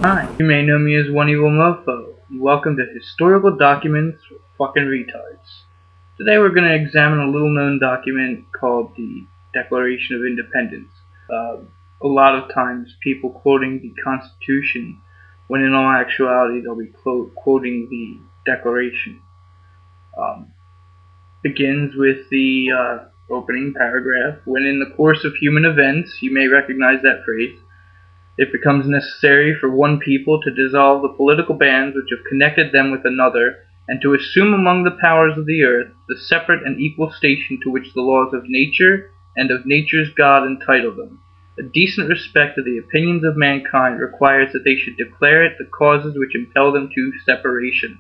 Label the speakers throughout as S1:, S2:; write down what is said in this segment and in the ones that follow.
S1: Hi, you may know me as Evil MOfo, and welcome to Historical Documents for Fucking Retards. Today we're going to examine a little-known document called the Declaration of Independence. A lot of times people quoting the Constitution, when in all actuality they'll be quoting the Declaration. Begins with the opening paragraph. When in the course of human events, you may recognize that phrase, it becomes necessary for one people to dissolve the political bands which have connected them with another, and to assume among the powers of the earth the separate and equal station to which the laws of nature and of nature's God entitle them. A decent respect of the opinions of mankind requires that they should declare it the causes which impel them to separation.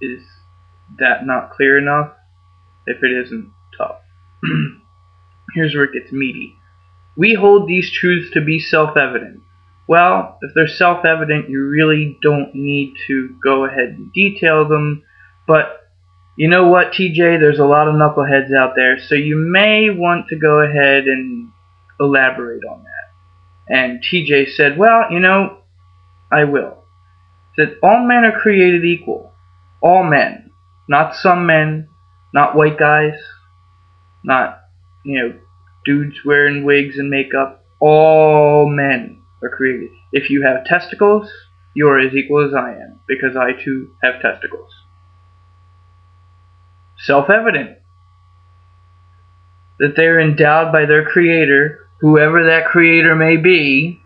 S1: Is that not clear enough? If it isn't, tough. Here's where it gets meaty. We hold these truths to be self-evident. Well, if they're self-evident, you really don't need to go ahead and detail them, but you know what, TJ, there's a lot of knuckleheads out there, so you may want to go ahead and elaborate on that. And TJ said, well, you know, I will. He said, all men are created equal. All men. Not some men, not white guys, not, dudes wearing wigs and makeup. All men are created. If you have testicles, you are as equal as I am, because I too have testicles. Self-evident that they are endowed by their creator, whoever that creator may be,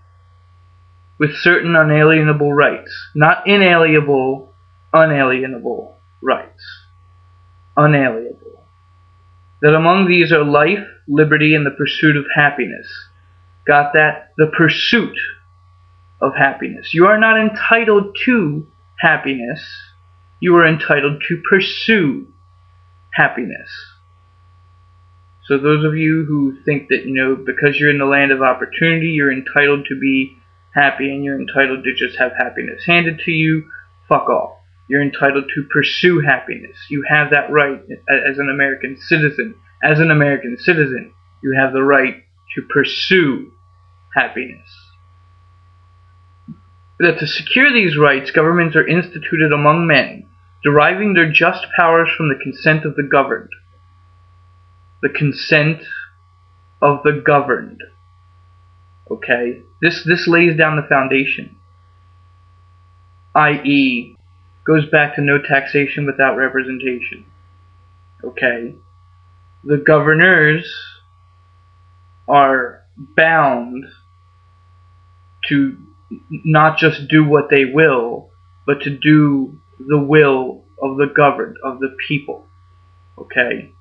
S1: with certain unalienable rights. Not inalienable, unalienable rights. Unalienable. That among these are life, liberty, and the pursuit of happiness. Got that? The pursuit of happiness. You are not entitled to happiness. You are entitled to pursue happiness. So those of you who think that, because you're in the land of opportunity, you're entitled to be happy and you're entitled to just have happiness handed to you, fuck off. You're entitled to pursue happiness. You have that right as an American citizen. As an American citizen, you have the right to pursue happiness. That to secure these rights, governments are instituted among men, deriving their just powers from the consent of the governed. The consent of the governed. Okay? This lays down the foundation. I.e., goes back to no taxation without representation. Okay? The governors are bound to not just do what they will, but to do the will of the governed, of the people. Okay?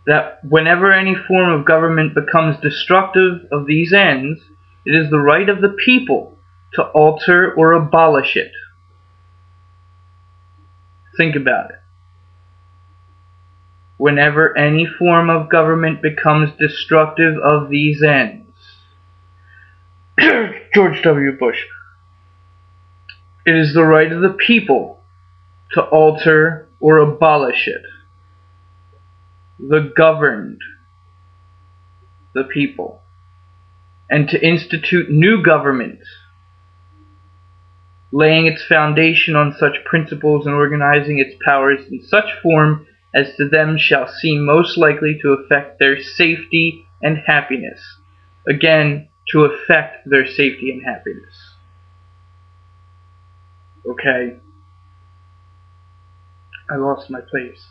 S1: That whenever any form of government becomes destructive of these ends, it is the right of the people to alter or abolish it. Think about it. Whenever any form of government becomes destructive of these ends. George W. Bush. It is the right of the people to alter or abolish it. The governed. The people. And to institute new governments, laying its foundation on such principles and organizing its powers in such form as to them shall seem most likely to affect their safety and happiness. Again, to affect their safety and happiness. Okay? I lost my place.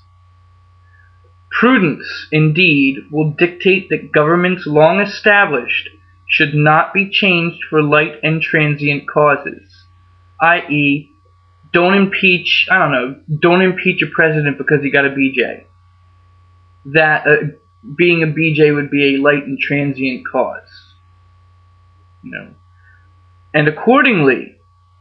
S1: Prudence, indeed, will dictate that governments long established should not be changed for light and transient causes. I.e., don't impeach a president because he got a BJ. That being a BJ would be a light and transient cause. And accordingly,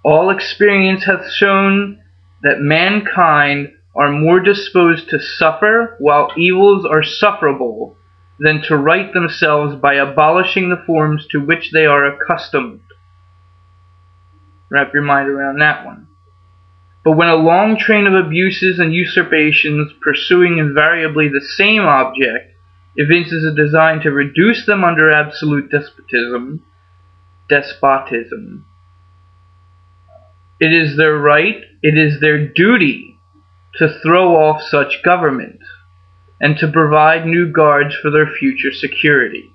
S1: all experience hath shown that mankind are more disposed to suffer while evils are sufferable than to right themselves by abolishing the forms to which they are accustomed. Wrap your mind around that one. But when a long train of abuses and usurpations, pursuing invariably the same object, evinces a design to reduce them under absolute despotism, despotism. It is their right, it is their duty to throw off such government and to provide new guards for their future security.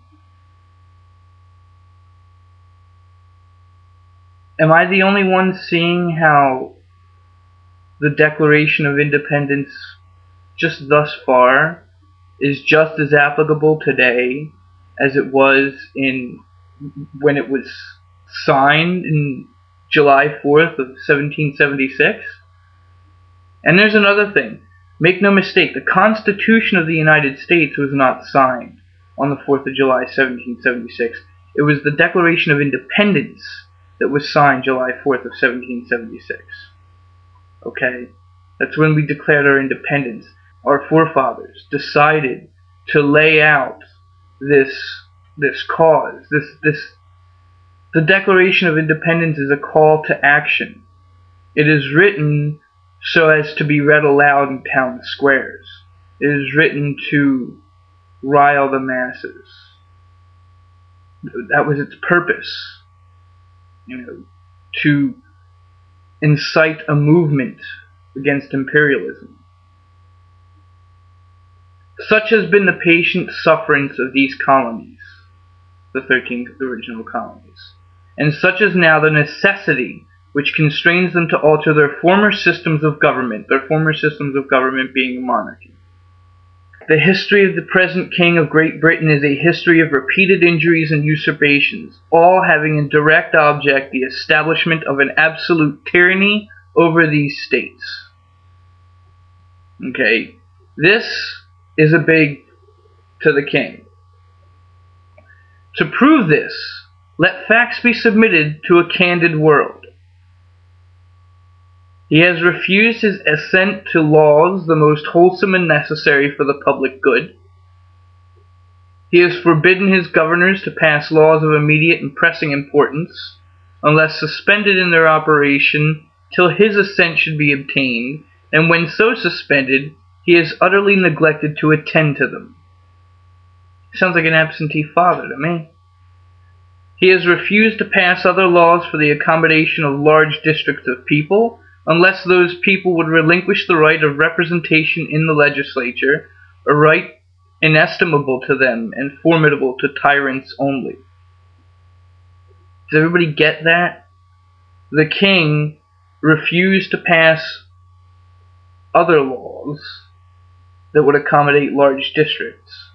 S1: Am I the only one seeing how the Declaration of Independence, just thus far, is just as applicable today as it was when it was signed in July 4th of 1776? And there's another thing. Make no mistake, the Constitution of the United States was not signed on the 4th of July 1776. It was the Declaration of Independence that was signed July 4th of 1776. Okay? That's when we declared our independence. Our forefathers decided to lay out this cause. The Declaration of Independence is a call to action. It is written so as to be read aloud in town squares. It is written to rile the masses. That was its purpose. To incite a movement against imperialism. Such has been the patient sufferance of these colonies, the 13 original colonies, and such is now the necessity which constrains them to alter their former systems of government being a monarchy. The history of the present King of Great Britain is a history of repeated injuries and usurpations, all having in direct object the establishment of an absolute tyranny over these states. Okay, this is a big to the king. To prove this, let facts be submitted to a candid world. He has refused his assent to laws the most wholesome and necessary for the public good. He has forbidden his governors to pass laws of immediate and pressing importance, unless suspended in their operation till his assent should be obtained, and when so suspended, he has utterly neglected to attend to them. Sounds like an absentee father to me. He has refused to pass other laws for the accommodation of large districts of people, unless those people would relinquish the right of representation in the legislature, a right inestimable to them and formidable to tyrants only. Does everybody get that? The king refused to pass other laws that would accommodate large districts,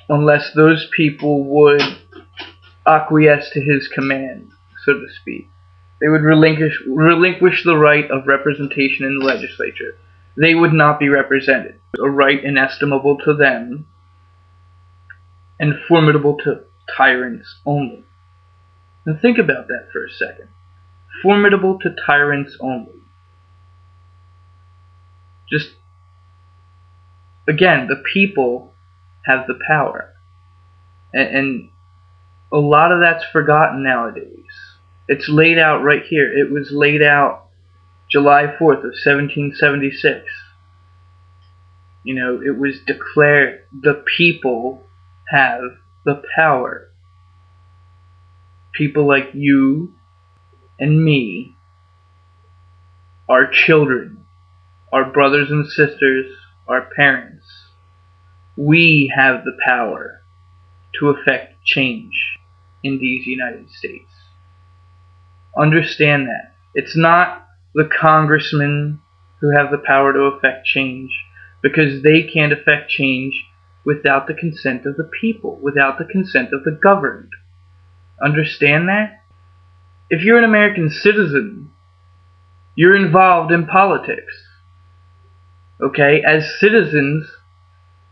S1: unless those people would acquiesce to his command, so to speak. They would relinquish the right of representation in the legislature. They would not be represented. A right inestimable to them and formidable to tyrants only. And think about that for a second. Formidable to tyrants only. Just, again, the people have the power. And a lot of that's forgotten nowadays. It's laid out right here. It was laid out July 4th of 1776. It was declared the people have the power. People like you and me, our children, our brothers and sisters, our parents, we have the power to effect change in these United States. Understand that. It's not the congressmen who have the power to effect change, because they can't effect change without the consent of the people, without the consent of the governed. Understand that? If you're an American citizen, you're involved in politics. Okay? As citizens,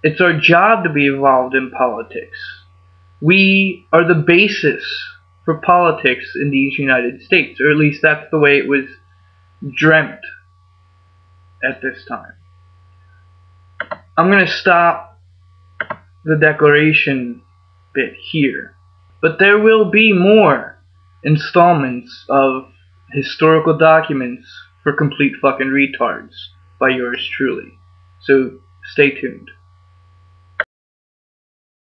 S1: it's our job to be involved in politics. We are the basis for politics in these United States, or at least that's the way it was dreamt at this time. I'm going to stop the Declaration bit here, but there will be more installments of historical documents for complete fucking retards by yours truly. So stay tuned.